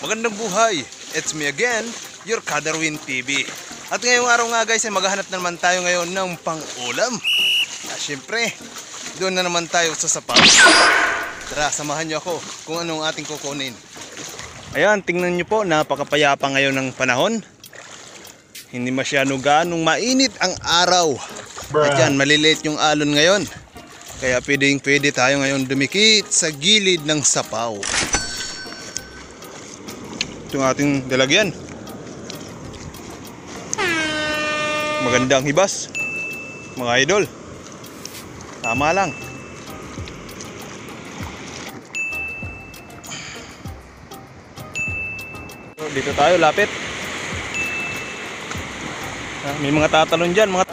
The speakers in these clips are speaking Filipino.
Magandang buhay! It's me again, your Kadarwin TV. At ngayong araw nga guys ay maghahanap na naman tayo ngayon ng pang-ulam. Siyempre, doon na naman tayo sa sapaw. Tara, samahan nyo ako kung anong ating kukunin. Ayan, tingnan nyo po, napakapayapa ngayon ng panahon. Hindi masyado ganong mainit ang araw. At yan, maliliit yung alon ngayon. Kaya pwede tayo ngayon dumikit sa gilid ng sapaw. Ito ang ating dalagyan. Magandang hibas, mga idol. Tama lang. So, dito tayo, lapit. May mga tatalon dyan, mga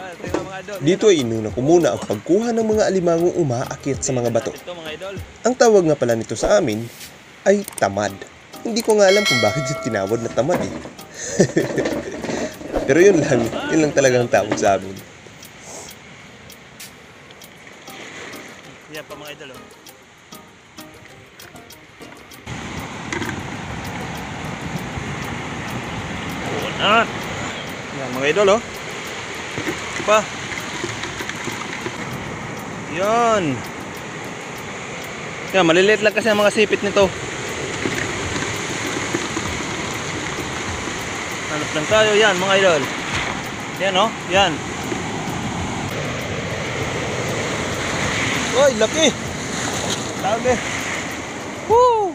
dito ay inuna ko muna ang pagkuha ng mga alimangong umaakyat sa mga bato. Ang tawag nga pala nito sa amin ay tamad. Hindi ko nga alam kung bakit yung tinawag na tamad eh. Pero yun lang talagang tawag sa amin. Yan pa mga idol. Yan mga idol oh. Pa. Yan. Yan, maliliit lang kasi ang mga sipit nito. Hanap lang tayo, yan mga idol. Yan oh, yan. Uy, laki. Sabi. Woo!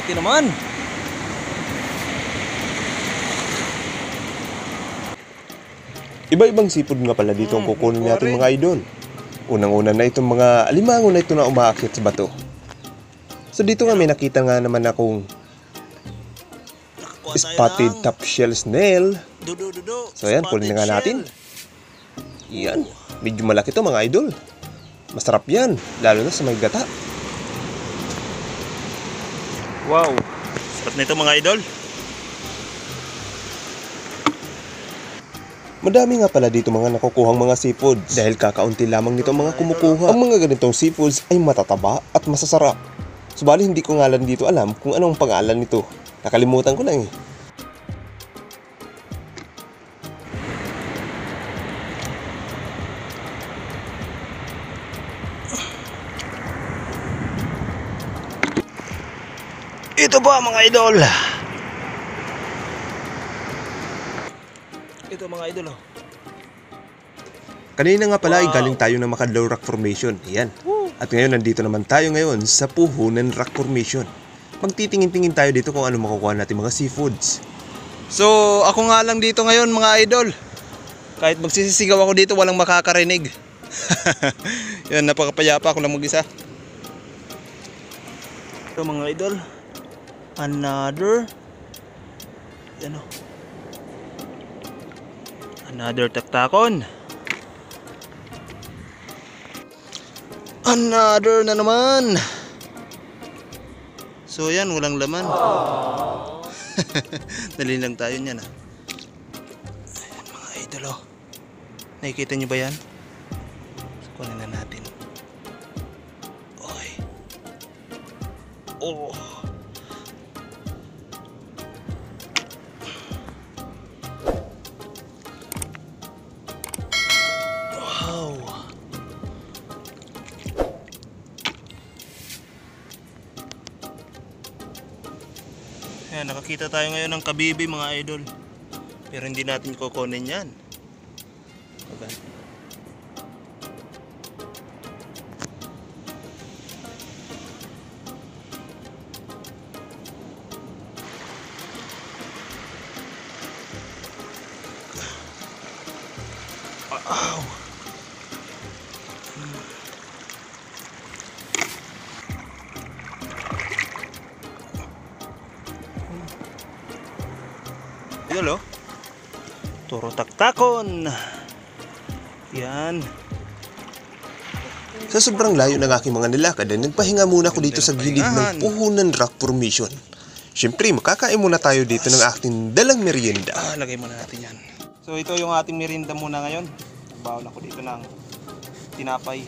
Laki naman. Iba-ibang sipod nga pala dito ang kukunin natin mga idol. Unang-una na itong mga alimango na ito na umaakyat sa bato. So dito nga may nakita nga naman akong spotted top shell snail. So ayan, kunin na nga natin. Yan, medyo malaki to mga idol. Masarap yan, lalo na sa may gata. Wow, sarap nito mga idol. Madami nga pala dito mga nakukuhang mga seafoods dahil kakaunti lamang nito mga kumukuha. Ang mga ganitong seafoods ay matataba at masasarap. Subalit hindi ko nga lang dito alam kung anong pangalan nito. Nakalimutan ko lang eh. Ito ba mga idol? Ito mga idol oh. Kanina nga pala ay galing tayo ng Makadlaw Rock Formation. Ayan. At ngayon nandito naman tayo ngayon sa Puhunan Rock Formation. Magtitingin-tingin tayo dito kung ano makukuha natin mga seafoods. So ako nga lang dito ngayon mga idol. Kahit magsisisigaw ako dito walang makakarinig. Yan, napakapayapa ako lang mag-isa. Ito mga idol, another another taktakon. Another na naman. So yan, walang laman. Dali lang tayo niyan ah. Ayan, mga idol oh. Nakikita nyo ba yan? So, kunin na natin. Oy. Oh. Wow. Ayan, nakakita tayo ngayon ng kabibi mga idol. Pero hindi natin kukunin yan. Okay. Ow. Idol oh. Turo taktakon. Yan. Sa sobrang layo ng aking mga nilakad ay nagpahinga muna ako dito sa gilid ng Puhunan Rock Formation. Siyempre, makakain muna tayo dito ng aking dalang merienda. Lagay muna natin yan. So ito yung ating merienda muna ngayon. Nagbawal ako dito ng tinapay.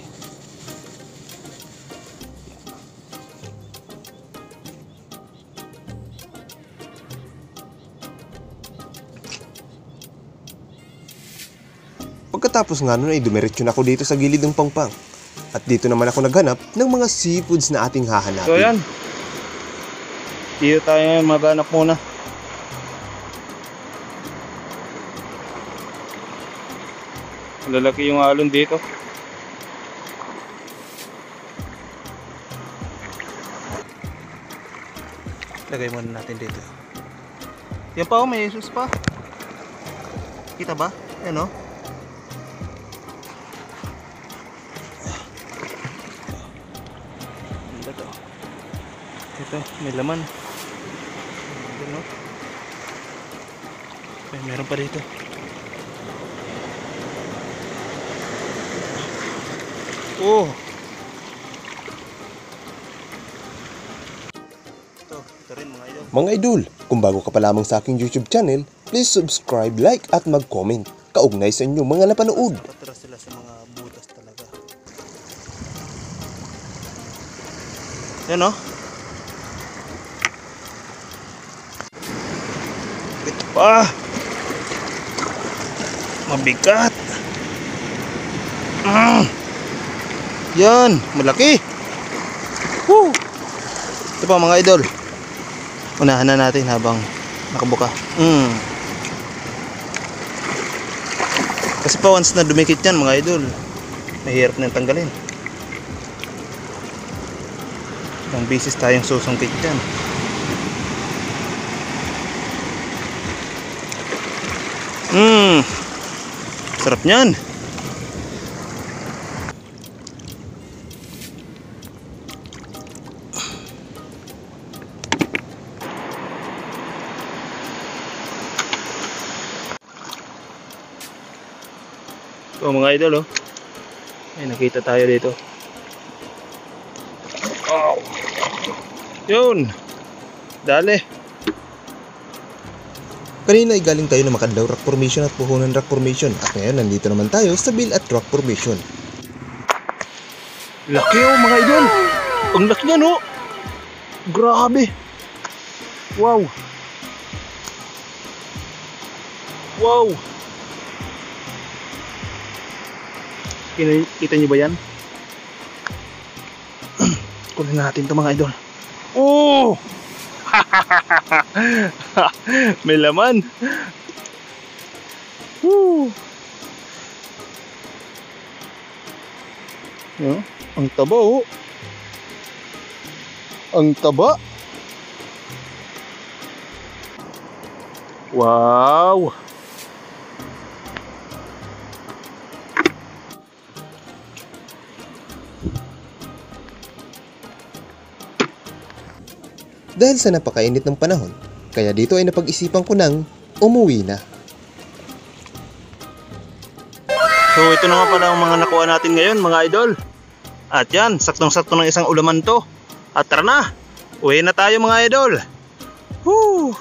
Pagkatapos nga nun ay dumiretso na ako dito sa gilid ng pangpang. At dito naman ako naghanap ng mga seafoods na ating hahanapin. So yan. Dito tayo ngayon maghanap muna. Lalaki yung alon dito. Lagay muna natin dito. Yan pa, oh, may Jesus pa. Kita ba? Yan, oh. Ganda to. Ito, may laman. Yan, oh. Ay, meron pa dito. Oh. Ito rin mga idol. Mga idol, kung bago ka pa lamang sa aking YouTube channel, please subscribe, like at mag-comment. Kaugnay sa inyo mga napanood. Patras sila sa mga butas talaga. Yan, oh. Ito pa. Mabigat. Yan, malaki. Woo! Ito pa mga idol. Unahan na natin habang nakabuka. Kasi pa once na dumikit yan mga idol, mahirap na tanggalin. Ilang beses tayong susungkit yan. Sarap nyan. So mga idol, oh. Ay, nakita tayo dito. Oh. Yun. Dali. Kanina ay galing tayo na Makadlaw Rock Formation at Puhunan Rock Formation. At ngayon nandito naman tayo sa Bill at Rock Formation. Laki, oh mga idol. Ang laki niyan, oh. Grabe. Wow. Wow. Kita niyo ba yan? Kunin natin ito mga idol. Oh! May laman. Woo! Ang taba, oh. Ang taba. Wow! Dahil sa napakainit ng panahon, kaya dito ay napag-isipan ko nang umuwi na. So ito na nga pala ang mga nakuha natin ngayon mga idol. At yan, saktong-sakto ng isang ulaman to. At tara na, uwi na tayo mga idol. Woo!